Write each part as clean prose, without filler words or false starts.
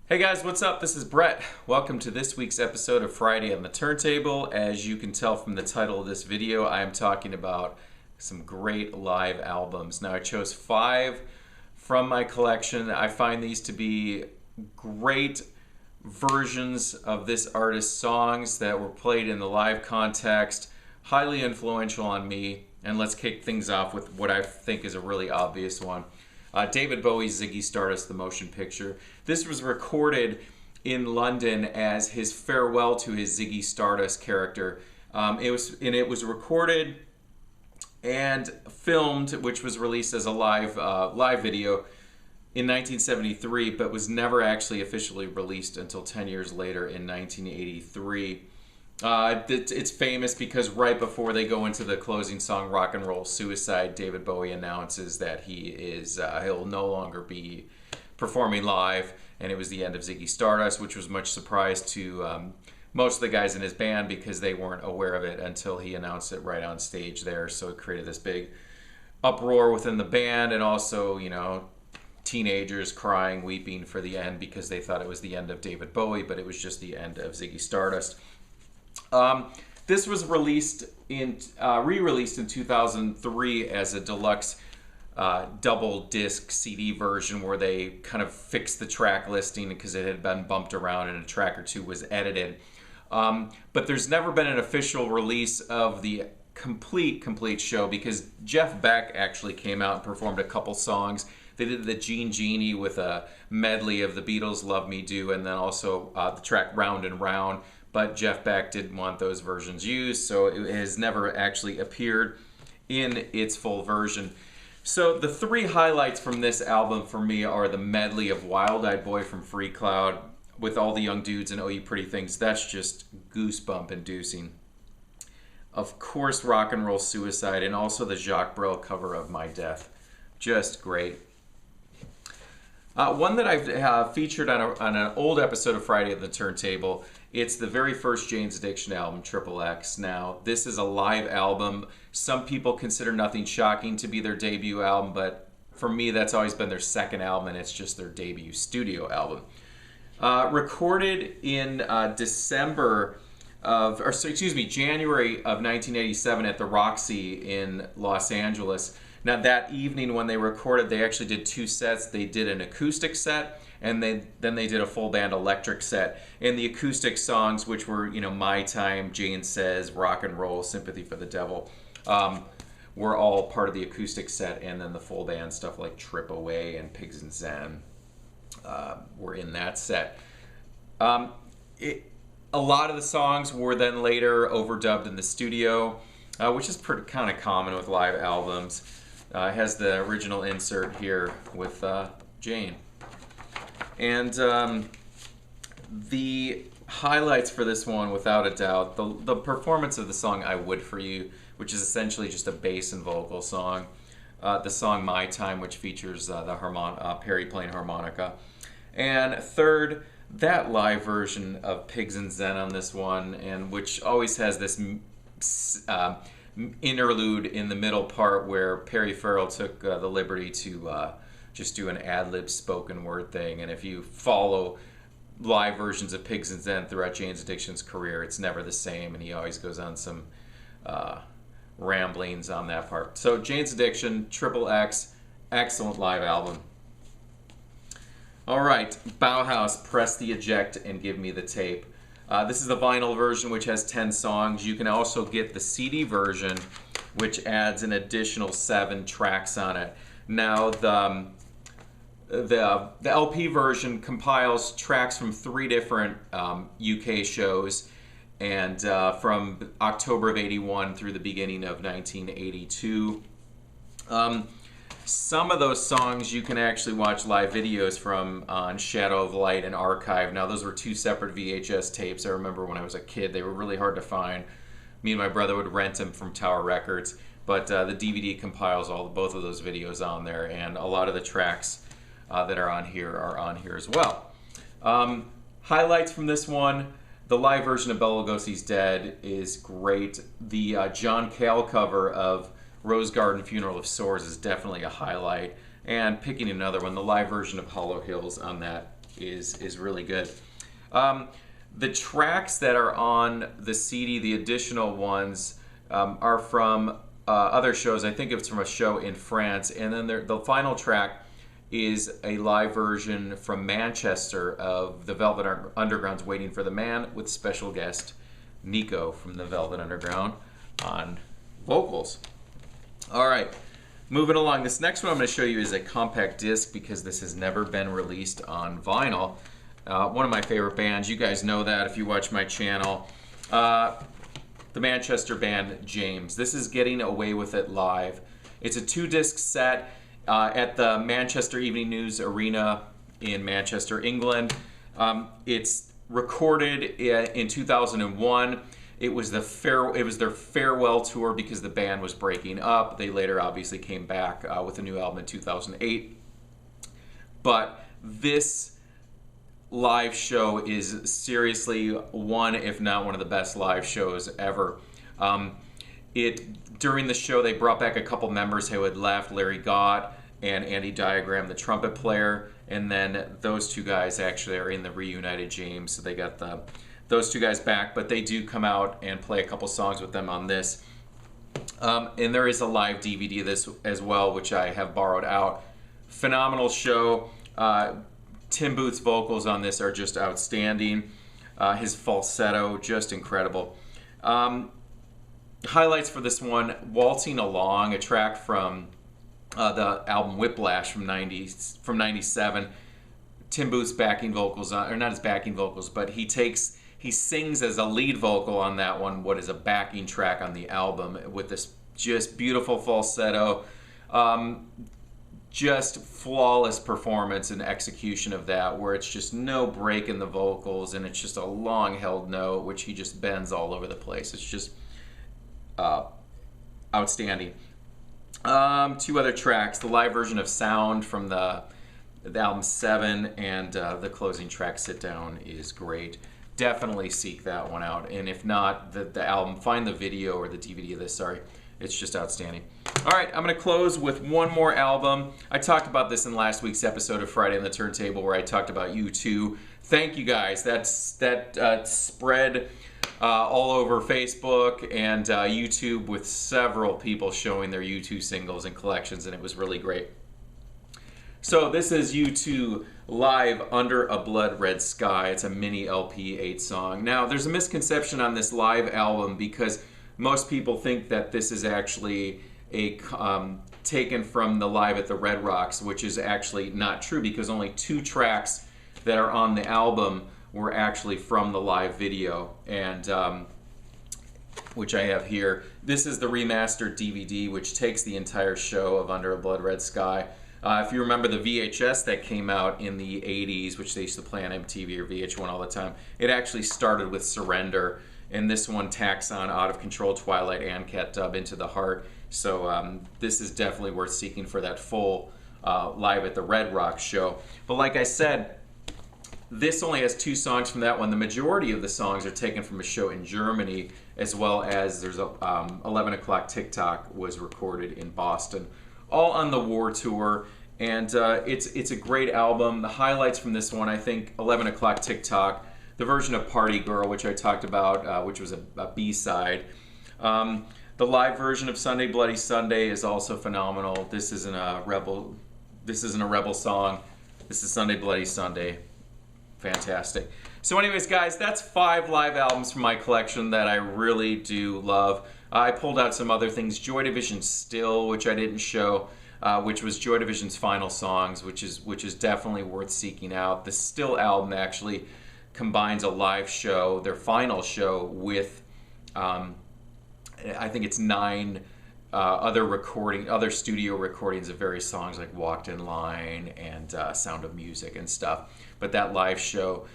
Hey guys, what's up? This is Brett. Welcome to this week's episode of Friday on the Turntable. As you can tell from the title of this video, I am talking about some great live albums. Now, I chose 5 from my collection. I find these to be great versions of this artist's songs that were played in the live context, highly influential on me. And let's kick things off with what I think is a really obvious one. David Bowie's Ziggy Stardust, the motion picture. This was recorded in London as his farewell to his Ziggy Stardust character. It was recorded and filmed, which was released as a live video in 1973, but was never actually officially released until 10 years later in 1983. It's famous because right before they go into the closing song, Rock and Roll Suicide, David Bowie announces that he'll no longer be performing live, and it was the end of Ziggy Stardust, which was much surprise to most of the guys in his band because they weren't aware of it until he announced it right on stage there. So it created this big uproar within the band, and also, teenagers crying, weeping for the end because they thought it was the end of David Bowie, but it was just the end of Ziggy Stardust. This was re-released in 2003 as a deluxe double disc CD version where they kind of fixed the track listing because it had been bumped around and a track or two was edited. But there's never been an official release of the complete show because Jeff Beck actually came out and performed a couple songs. They did the Gene Genie with a medley of the Beatles' Love Me Do, and then also the track Round and Round. But Jeff Beck didn't want those versions used, so it has never actually appeared in its full version. So the 3 highlights from this album for me are the medley of Wild Eyed Boy from Free Cloud with all the young dudes and Oh You Pretty Things. That's just goosebump inducing. Of course, Rock and Roll Suicide, and also the Jacques Brel cover of My Death. Just great. One that I've featured on an old episode of Friday at the Turntable. It's the very first Jane's Addiction album, Triple X. Now, this is a live album. Some people consider Nothing Shocking to be their debut album, but for me, that's always been their second album, and it's just their debut studio album. Recorded in January of 1987 at the Roxy in Los Angeles. Now, that evening when they recorded, they actually did 2 sets. They did an acoustic set, and then they did a full band electric set. And the acoustic songs, which were, My Time, Jane Says, Rock and Roll, Sympathy for the Devil, were all part of the acoustic set. And then the full band stuff like Trip Away and Pigs and Zen were in that set. A lot of the songs were then later overdubbed in the studio, which is kind of common with live albums. It has the original insert here with Jane. And the highlights for this one, without a doubt, the performance of the song I Would For You, which is essentially just a bass and vocal song. The song My Time, which features Perry playing harmonica. And third, that live version of Pigs and Zen on this one, and which always has this interlude in the middle part where Perry Farrell took the liberty to just do an ad-lib spoken word thing. And if you follow live versions of Pigs and Zen throughout Jane's Addiction's career, it's never the same, and he always goes on some ramblings on that part. So Jane's Addiction, Triple X, excellent live album. All right, Bauhaus, Press the Eject and Give Me the Tape. This is the vinyl version, which has 10 songs. You can also get the CD version, which adds an additional 7 tracks on it. Now, the LP version compiles tracks from 3 different UK shows, and from October of '81 through the beginning of 1982. Some of those songs you can actually watch live videos from on Shadow of Light and Archive. Now, those were 2 separate VHS tapes. I remember when I was a kid, they were really hard to find. Me and my brother would rent them from Tower Records, but the DVD compiles both of those videos on there, and a lot of the tracks that are on here as well. Highlights from this one: the live version of Bela Lugosi's Dead is great. The John Cale cover of Rose Garden Funeral of Swords is definitely a highlight. And picking another one, the live version of Hollow Hills on that is really good. The tracks that are on the CD, the additional ones, are from other shows. I think it's from a show in France. And then the final track is a live version from Manchester of the Velvet Underground's Waiting for the Man with special guest Nico from the Velvet Underground on vocals. All right, moving along. This next one I'm going to show you is a compact disc because this has never been released on vinyl. One of my favorite bands. You guys know that if you watch my channel. The Manchester band James. This is Getting Away With It Live. It's a 2-disc set at the Manchester Evening News Arena in Manchester, England. It's recorded in 2001. It was their farewell tour because the band was breaking up. They later obviously came back with a new album in 2008. But this live show is seriously one, if not one of the best live shows ever. During the show, they brought back a couple members who had left, Larry Gott and Andy Diagram, the trumpet player, and then those two guys actually are in the reunited James, so they got those two guys back, but they do come out and play a couple songs with them on this. And there is a live DVD of this as well, which I have borrowed out. Phenomenal show. Tim Booth's vocals on this are just outstanding. His falsetto, just incredible. Highlights for this one, Waltzing Along, a track from the album Whiplash from 97. Tim Booth's backing vocals on, or not his backing vocals, but he sings as a lead vocal on that one, what is a backing track on the album, with this just beautiful falsetto. Just flawless performance and execution of that, where it's just no break in the vocals and it's just a long held note which he just bends all over the place. It's just outstanding. Two other tracks, the live version of Sound from the album 7 and the closing track Sit Down is great. Definitely seek that one out, and if not the album, find the video or the DVD of this, sorry. It's just outstanding. All right, I'm going to close with one more album. I talked about this in last week's episode of Friday on the Turntable where I talked about U2. Thank you guys. That spread all over Facebook and YouTube with several people showing their U2 singles and collections, and it was really great. So this is U2 live Under a Blood Red Sky. It's a mini LP 8-song. Now, there's a misconception on this live album because most people think that this is actually taken from the Live at the Red Rocks, which is actually not true because only 2 tracks that are on the album were actually from the live video, and which I have here. This is the remastered DVD, which takes the entire show of Under a Blood Red Sky. If you remember the VHS that came out in the 80s, which they used to play on MTV or VH1 all the time, it actually started with Surrender. And this one tacks on Out of Control, Twilight, and Cat Dub Into the Heart. So this is definitely worth seeking for that full Live at the Red Rock show. But like I said, this only has 2 songs from that one. The majority of the songs are taken from a show in Germany, as well as there's a 11 O'Clock TikTok was recorded in Boston, all on the War Tour. And it's a great album. The highlights from this one, I think 11 O'Clock TikTok, the version of Party Girl, which I talked about, which was a B-side. The live version of Sunday Bloody Sunday is also phenomenal. This isn't a rebel song. This is Sunday Bloody Sunday. Fantastic. So anyways, guys, that's 5 live albums from my collection that I really do love. I pulled out some other things. Joy Division Still, which I didn't show, which was Joy Division's final songs, which is definitely worth seeking out. The Still album actually combines a live show, their final show, with I think it's 9 other studio recordings of various songs like Walked in Line and Sound of Music and stuff. But that live show,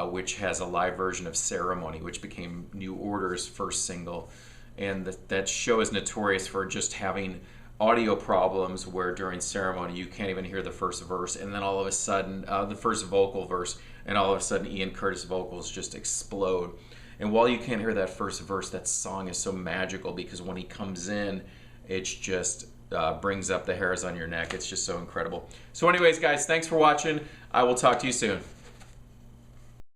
which has a live version of Ceremony, which became New Order's first single, and that show is notorious for just having audio problems where during Ceremony you can't even hear the first verse, and then all of a sudden the first vocal verse, and all of a sudden Ian Curtis' vocals just explode. And while you can't hear that first verse, that song is so magical because when he comes in, it's just brings up the hairs on your neck. It's just so incredible. So anyways, guys, thanks for watching. I will talk to you soon.